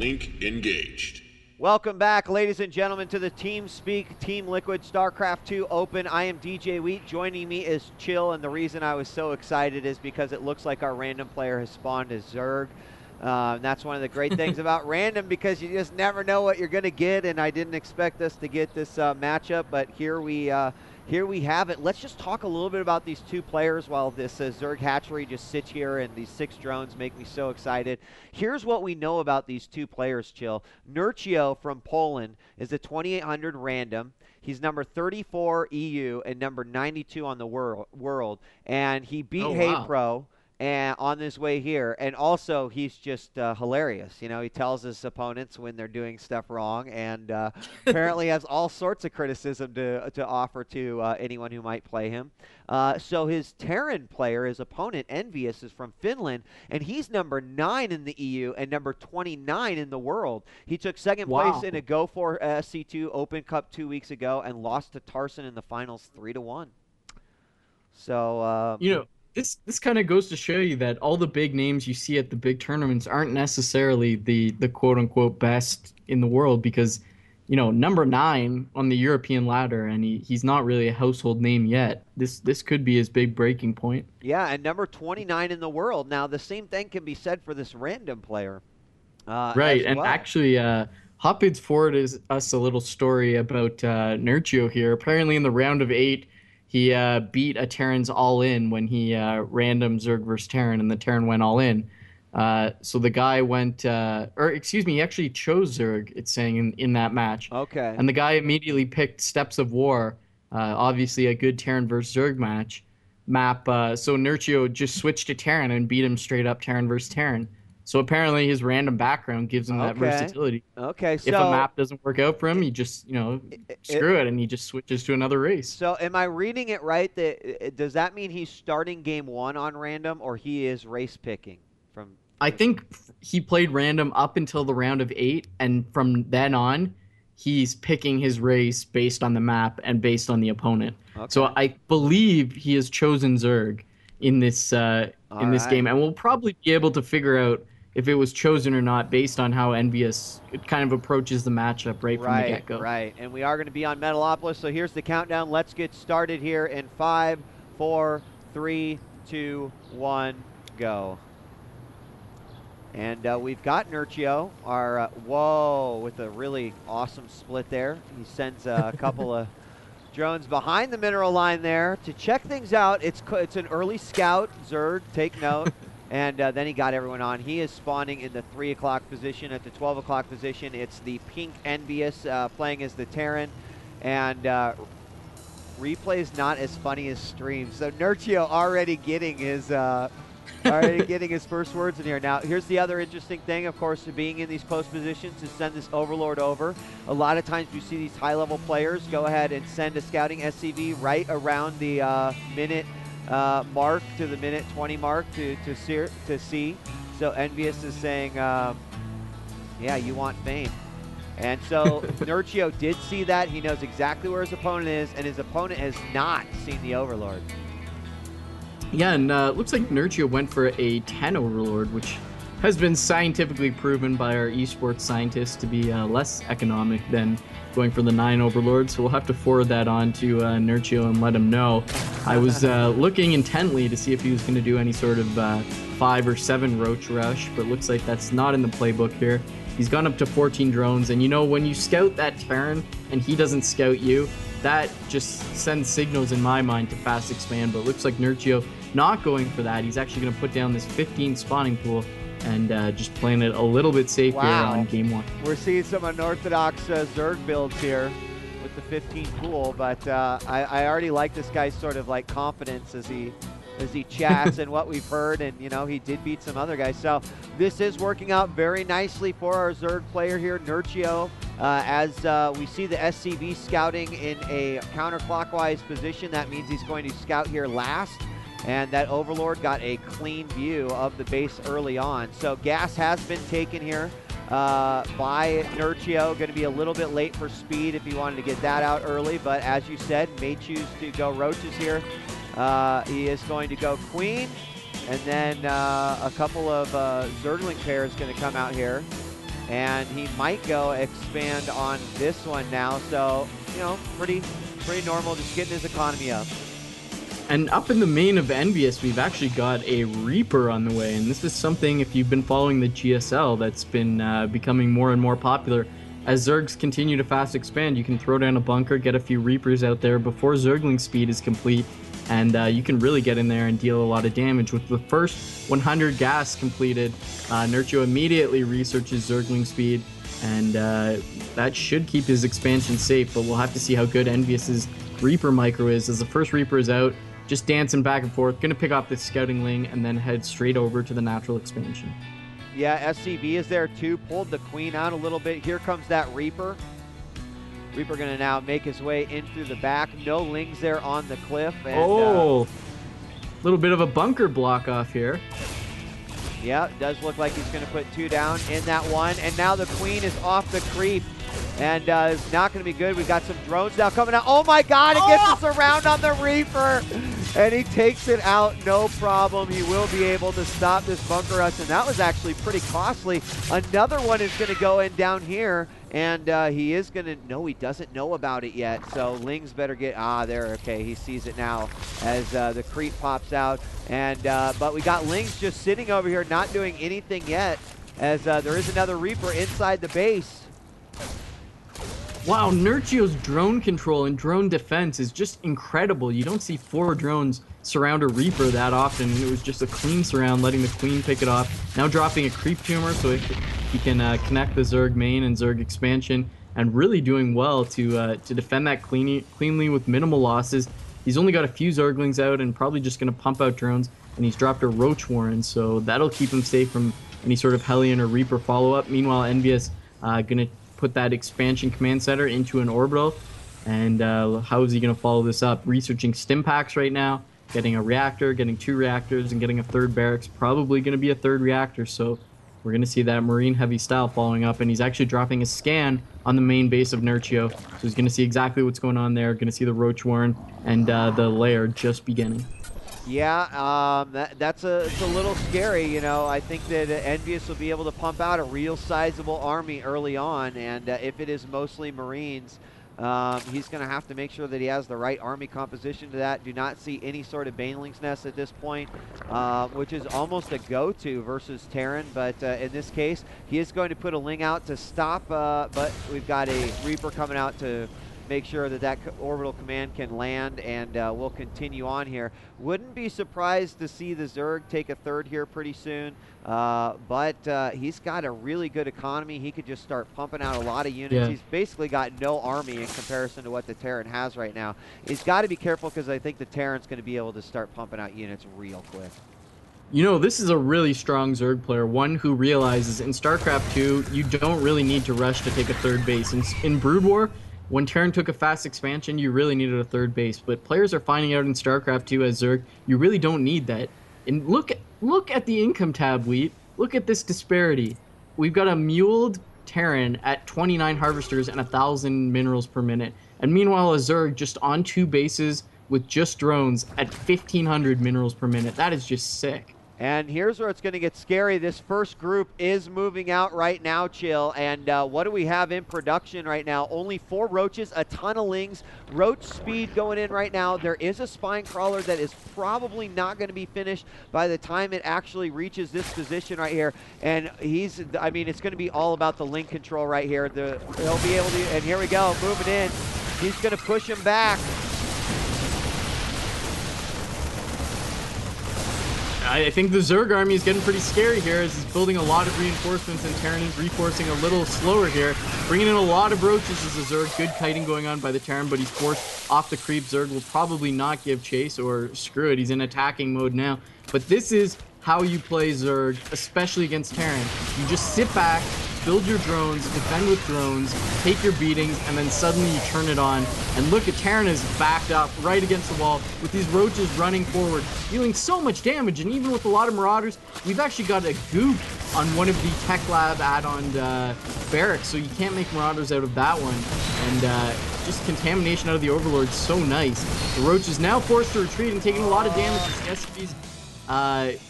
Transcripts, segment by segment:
Link engaged. Welcome back, ladies and gentlemen, to the TeamSpeak Team Liquid StarCraft 2 Open. I am djWHEAT. Joining me is Chill, and the reason I was so excited is because it looks like our random player has spawned as Zerg. That's one of the great things about random, because you just never know what you're going to get, and I didn't expect us to get this matchup, but here we have it. Let's just talk a little bit about these two players while this Zerg hatchery just sits here, and these 6 drones make me so excited. Here's what we know about these two players, Chill. Nerchio from Poland is a 2800 random. He's number 34 EU and number 92 on the world. And he beat HeyPro and on his way here, and also he's just hilarious. You know, he tells his opponents when they're doing stuff wrong, and apparently has all sorts of criticism to offer to anyone who might play him. So his Terran player, his opponent Envious, is from Finland, and he's number 9 in the EU and number 29 in the world. He took second place in a Go for SC2 Open Cup 2 weeks ago and lost to Tarson in the finals 3-1. So you know, This kind of goes to show you that all the big names you see at the big tournaments aren't necessarily the quote-unquote best in the world, because, you know, number 9 on the European ladder, and he's not really a household name yet. This could be his big breaking point. Yeah, and number 29 in the world. Now, the same thing can be said for this random player. Right, and actually, Hotbids forwarded us a little story about Nerchio here. Apparently in the round of 8, he beat a Terran's all-in when he random Zerg versus Terran, and the Terran went all-in. So the guy went, or excuse me, he actually chose Zerg, it's saying, in that match. Okay. And the guy immediately picked Steps of War, obviously a good Terran versus Zerg map. So Nerchio just switched to Terran and beat him straight up Terran versus Terran. So apparently his random background gives him that versatility. Okay, so if a map doesn't work out for him, he just, you know, screw it, and he just switches to another race. So am I reading it right? Does that mean he's starting game 1 on random, or he is race picking from? I think he played random up until the round of 8, and from then on, he's picking his race based on the map and based on the opponent. Okay. So I believe he has chosen Zerg in this game, and we'll probably be able to figure out if it was chosen or not based on how Envious kind of approaches the matchup from the get-go. Right, and we are going to be on Metalopolis, so here's the countdown. Let's get started here in 5, 4, 3, 2, 1, go. And we've got Nerchio, our, whoa, with a really awesome split there. He sends a couple of drones behind the mineral line there to check things out. It's an early scout, Zerg, take note. And then he got everyone on. He is spawning in the 3 o'clock position. At the 12 o'clock position, it's the pink Envious playing as the Terran. And replay is not as funny as stream. So Nerchio already getting his first words in here. Now, here's the other interesting thing, of course, being in these close positions to send this Overlord over. A lot of times you see these high-level players go ahead and send a scouting SCV right around the minute mark to the minute 20 mark to see. So Envious is saying, yeah, you want fame. And so Nerchio did see that. He knows exactly where his opponent is, and his opponent has not seen the Overlord. Yeah, and looks like Nerchio went for a 10 Overlord, which has been scientifically proven by our esports scientists to be less economic than going for the 9 Overlords. So we'll have to forward that on to Nerchio and let him know. I was looking intently to see if he was going to do any sort of 5 or 7 Roach Rush, but looks like that's not in the playbook here. He's gone up to 14 drones, and you know, when you scout that Terran and he doesn't scout you, that just sends signals in my mind to fast expand. But it looks like Nerchio not going for that. He's actually going to put down this 15 spawning pool and just playing it a little bit safer on game 1. We're seeing some unorthodox Zerg builds here with the 15 pool, but I already like this guy's sort of like confidence as he chats and what we've heard, and you know, he did beat some other guys. So this is working out very nicely for our Zerg player here, Nerchio, as we see the SCV scouting in a counterclockwise position. That means he's going to scout here last. And that Overlord got a clean view of the base early on. So gas has been taken here by Nerchio. Going to be a little bit late for speed if he wanted to get that out early. But as you said, may choose to go roaches here. He is going to go queen. And then a couple of Zergling pairs going to come out here. and he might go expand on this one now. So, you know, pretty normal, just getting his economy up. And up in the main of Envious, we've actually got a Reaper on the way, and this is something, if you've been following the GSL, that's been becoming more and more popular. As Zergs continue to fast expand, you can throw down a bunker, get a few Reapers out there before Zergling speed is complete, and you can really get in there and deal a lot of damage. With the first 100 gas completed, Nerchio immediately researches Zergling speed, and that should keep his expansion safe, but we'll have to see how good Envious's Reaper micro is. As the first Reaper is out, just dancing back and forth, gonna pick up this scouting ling and then head straight over to the natural expansion. Yeah, SCB is there too, pulled the queen out a little bit. Here comes that Reaper. Reaper gonna now make his way in through the back. No lings there on the cliff. And, little bit of a bunker block off here. Yeah, it does look like he's gonna put 2 down in that one. And now the queen is off the creep. And it's not going to be good. We've got some drones now coming out. Oh my God, it gets us around on the Reaper. And he takes it out, no problem. He will be able to stop this bunker rush. And that was actually pretty costly. Another one is going to go in down here. And he is going to, no, he doesn't know about it yet. So Ling's better get, there, okay. He sees it now as the creep pops out. And but we got Ling's just sitting over here, not doing anything yet, as there is another Reaper inside the base. Wow, Nerchio's drone control and drone defense is just incredible. You don't see 4 drones surround a Reaper that often. It was just a clean surround, letting the queen pick it off. Now dropping a creep tumor so he can connect the Zerg main and Zerg expansion, and really doing well to defend that cleanly with minimal losses. He's only got a few Zerglings out and probably just going to pump out drones, and he's dropped a Roach Warren, so that'll keep him safe from any sort of Hellion or Reaper follow-up. Meanwhile, Envious going to put that expansion command center into an orbital, and how is he going to follow this up? Researching stim packs right now, getting a reactor, getting 2 reactors, and getting a 3rd barracks, probably going to be a 3rd reactor, so we're going to see that Marine heavy style following up, and he's actually dropping a scan on the main base of Nerchio, so he's going to see exactly what's going on there, going to see the Roach Warren and the lair just beginning. Yeah, it's a little scary, you know. I think that Envious will be able to pump out a real sizable army early on, and if it is mostly Marines, he's going to have to make sure that he has the right army composition to that. Do not see any sort of Baneling's Nest at this point, which is almost a go-to versus Terran, but in this case, he is going to put a Ling out to stop, but we've got a Reaper coming out to make sure that that orbital command can land, and we'll continue on here. Wouldn't be surprised to see the Zerg take a 3rd here pretty soon, but he's got a really good economy. He could just start pumping out a lot of units. Yeah. He's basically got no army in comparison to what the Terran has right now. He's got to be careful, because I think the Terran's going to be able to start pumping out units real quick. You know, this is a really strong Zerg player, one who realizes in StarCraft 2, you don't really need to rush to take a 3rd base. In Brood War, when Terran took a fast expansion, you really needed a 3rd base, but players are finding out in StarCraft 2 as Zerg, you really don't need that. And look at the income tab, Wheat. Look at this disparity. We've got a muled Terran at 29 harvesters and 1,000 minerals per minute, and meanwhile a Zerg just on 2 bases with just drones at 1,500 minerals per minute. That is just sick. And here's where it's going to get scary. This first group is moving out right now, Chill. And what do we have in production right now? Only 4 roaches, a ton of lings, roach speed going in right now. There is a spine crawler that is probably not going to be finished by the time it actually reaches this position right here. And I mean, it's going to be all about the link control right here. He'll be able to, and here we go, moving in. He's going to push him back. I think the Zerg army is getting pretty scary here as he's building a lot of reinforcements, and Terran is reinforcing a little slower here. Bringing in a lot of roaches as a Zerg. Good kiting going on by the Terran, but he's forced off the creep. Zerg will probably not give chase, or screw it, he's in attacking mode now. But this is how you play Zerg, especially against Terran. You just sit back, build your drones, defend with drones, take your beatings, and then suddenly you turn it on. And look at Terran is backed up right against the wall with these roaches running forward, dealing so much damage. And even with a lot of Marauders, we've actually got a goop on one of the Tech Lab add-on barracks, so you can't make Marauders out of that one. And just contamination out of the Overlord, so nice. The Roach is now forced to retreat and taking a lot of damage as SCP's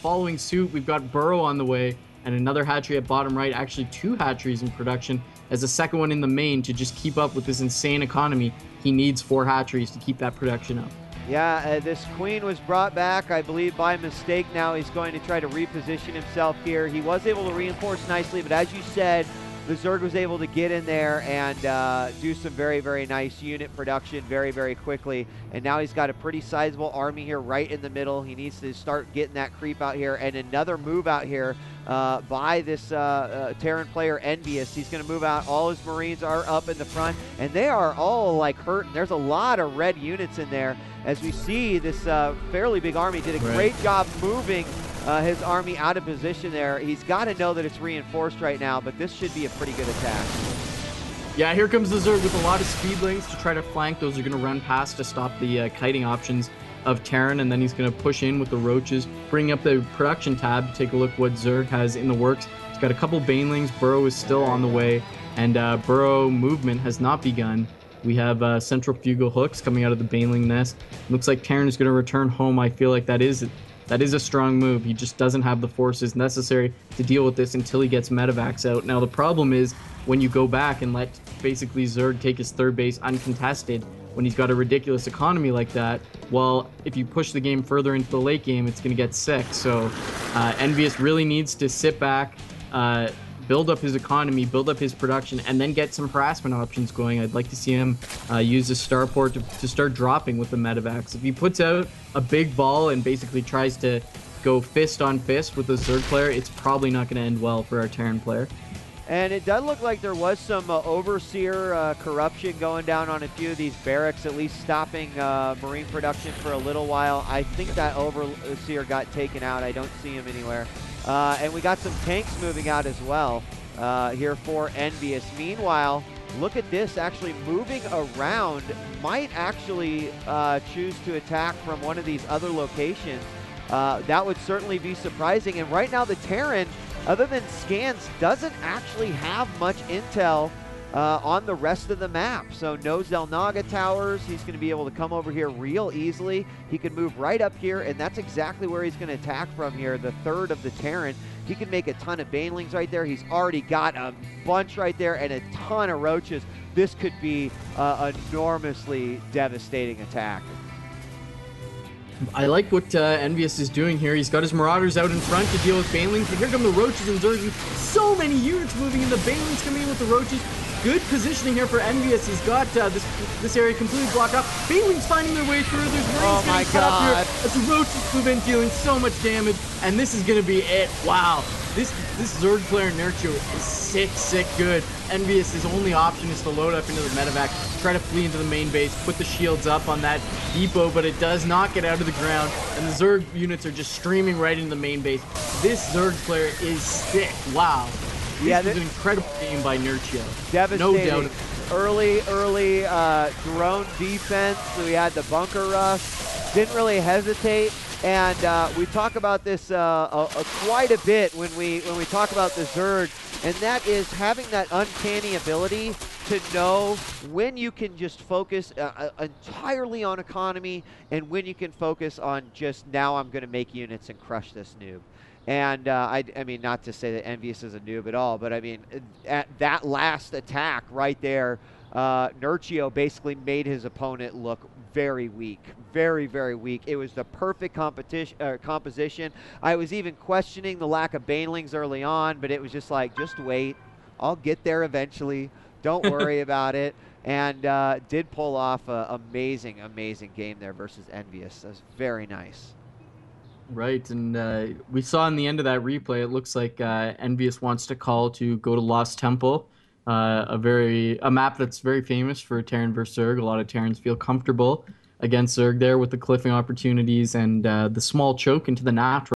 following suit. We've got Burrow on the way. and another hatchery at bottom right, actually 2 hatcheries in production, as a second one in the main to just keep up with this insane economy. He needs 4 hatcheries to keep that production up. Yeah, this queen was brought back, I believe, by mistake. Now he's going to try to reposition himself here. He was able to reinforce nicely, but as you said, the Zerg was able to get in there and do some very, very nice unit production very, very quickly. And now he's got a pretty sizable army here right in the middle. He needs to start getting that creep out here. And another move out here by this Terran player, Envious. He's going to move out. All his Marines are up in the front, and they are all like hurting. There's a lot of red units in there. As we see, this fairly big army did a great job moving his army out of position there. He's got to know that it's reinforced right now, but this should be a pretty good attack. Yeah, here comes the Zerg with a lot of speedlings to try to flank. Those are going to run past to stop the kiting options of Terran, and then he's going to push in with the roaches, bring up the production tab to take a look what Zerg has in the works. He's got a couple banelings. Burrow is still on the way, and burrow movement has not begun. We have centrifugal hooks coming out of the baneling nest. Looks like Terran is going to return home. I feel like that is a strong move. He just doesn't have the forces necessary to deal with this until he gets medevacs out. Now the problem is when you go back and let basically Zerg take his third base uncontested when he's got a ridiculous economy like that, well, if you push the game further into the late game, it's going to get sick. So Envious really needs to sit back, build up his economy, build up his production, and then get some harassment options going. I'd like to see him use the starport to start dropping with the medevacs. If he puts out a big ball and basically tries to go fist on fist with the Zerg player, it's probably not going to end well for our Terran player. And it does look like there was some overseer corruption going down on a few of these barracks, at least stopping Marine production for a little while. I think that overseer got taken out. I don't see him anywhere. And we got some tanks moving out as well here for Envious. Meanwhile, look at this, actually moving around, might actually choose to attack from one of these other locations. That would certainly be surprising. And right now the Terran, other than scans, doesn't actually have much intel on the rest of the map. So no Zelnaga towers. He's going to be able to come over here real easily. He can move right up here, and that's exactly where he's going to attack from here, the third of the Terran. He can make a ton of banelings right there. He's already got a bunch right there and a ton of roaches. This could be an enormously devastating attack. I like what Envious is doing here. He's got his Marauders out in front to deal with banelings, but here come the roaches and Zerg. So many units moving in. The banelings coming in with the roaches. Good positioning here for Envious. He's got this area completely blocked up. Banelings finding their way through. There's Marines getting cut up here as the roaches move in, dealing so much damage, and this is going to be it. Wow. This Zerg player Nerchio is sick good. Envious, his only option is to load up into the medevac, try to flee into the main base, put the shields up on that depot, but it does not get out of the ground, and the Zerg units are just streaming right into the main base. This Zerg player is sick. Wow. This was an incredible game by Nerchio. Devastating. No doubt. Early drone defense. We had the bunker rush. Didn't really hesitate. And we talk about this quite a bit when we talk about the Zerg, and that is having that uncanny ability to know when you can just focus entirely on economy and when you can focus on just, now I'm going to make units and crush this noob. And I mean, not to say that Envious is a noob at all, but I mean, at that last attack right there, Nerchio basically made his opponent look very weak, very weak. It was the perfect composition. I was even questioning the lack of banelings early on, but it was just like, just wait, I'll get there eventually. Don't worry about it. And did pull off an amazing game there versus Envious. That was very nice. Right, and we saw in the end of that replay, it looks like Envious wants to call to go to Lost Temple, a map that's very famous for Terran versus Zerg. A lot of Terrans feel comfortable against Zerg there with the cliffing opportunities and the small choke into the natural.